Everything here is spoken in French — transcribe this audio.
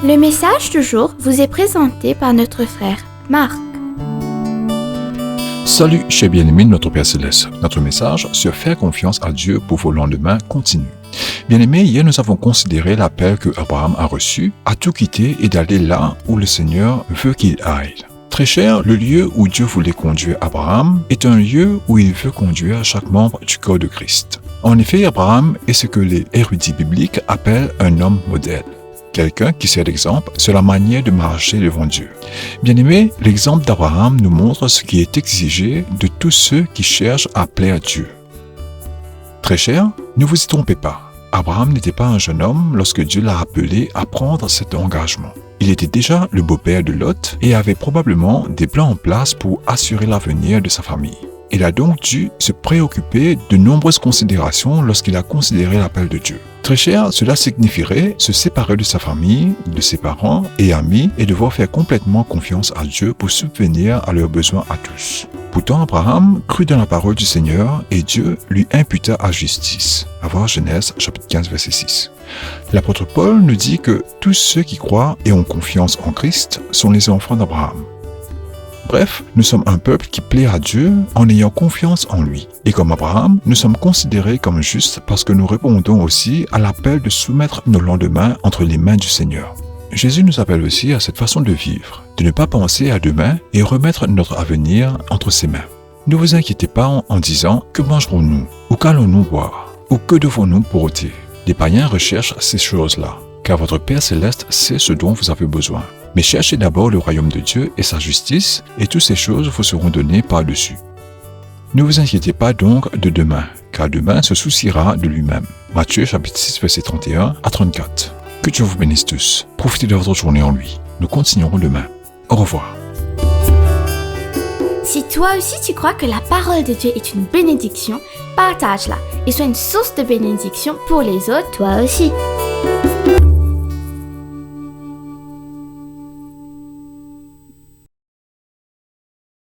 Le message du jour vous est présenté par notre frère Marc. Salut, chers bien-aimés de notre Père Céleste. Notre message sur faire confiance à Dieu pour vos lendemains continue. Bien-aimés, hier nous avons considéré l'appel que Abraham a reçu à tout quitter et d'aller là où le Seigneur veut qu'il aille. Très cher, le lieu où Dieu voulait conduire Abraham est un lieu où il veut conduire chaque membre du corps de Christ. En effet, Abraham est ce que les érudits bibliques appellent un homme modèle. Quelqu'un qui sert d'exemple sur la manière de marcher devant Dieu. Bien-aimés, l'exemple d'Abraham nous montre ce qui est exigé de tous ceux qui cherchent à plaire à Dieu. Très cher, ne vous y trompez pas. Abraham n'était pas un jeune homme lorsque Dieu l'a appelé à prendre cet engagement. Il était déjà le beau-père de Lot et avait probablement des plans en place pour assurer l'avenir de sa famille. Il a donc dû se préoccuper de nombreuses considérations lorsqu'il a considéré l'appel de Dieu. Très cher, cela signifierait se séparer de sa famille, de ses parents et amis et devoir faire complètement confiance à Dieu pour subvenir à leurs besoins à tous. Pourtant, Abraham crut dans la parole du Seigneur et Dieu lui imputa à justice. À voir Genèse chapitre 15 verset 6. L'apôtre Paul nous dit que tous ceux qui croient et ont confiance en Christ sont les enfants d'Abraham. Bref, nous sommes un peuple qui plaît à Dieu en ayant confiance en lui. Et comme Abraham, nous sommes considérés comme justes parce que nous répondons aussi à l'appel de soumettre nos lendemains entre les mains du Seigneur. Jésus nous appelle aussi à cette façon de vivre, de ne pas penser à demain et remettre notre avenir entre ses mains. Ne vous inquiétez pas en disant « Que mangerons-nous » ou « Qu'allons-nous boire » ou « Que devons-nous porter ?» Les païens recherchent ces choses-là, car votre Père Céleste sait ce dont vous avez besoin. Mais cherchez d'abord le royaume de Dieu et sa justice, et toutes ces choses vous seront données par-dessus. Ne vous inquiétez pas donc de demain, car demain se souciera de lui-même. Matthieu chapitre 6 verset 31 à 34. Que Dieu vous bénisse tous. Profitez de votre journée en lui. Nous continuerons demain. Au revoir. Si toi aussi tu crois que la parole de Dieu est une bénédiction, partage-la et sois une source de bénédiction pour les autres, toi aussi.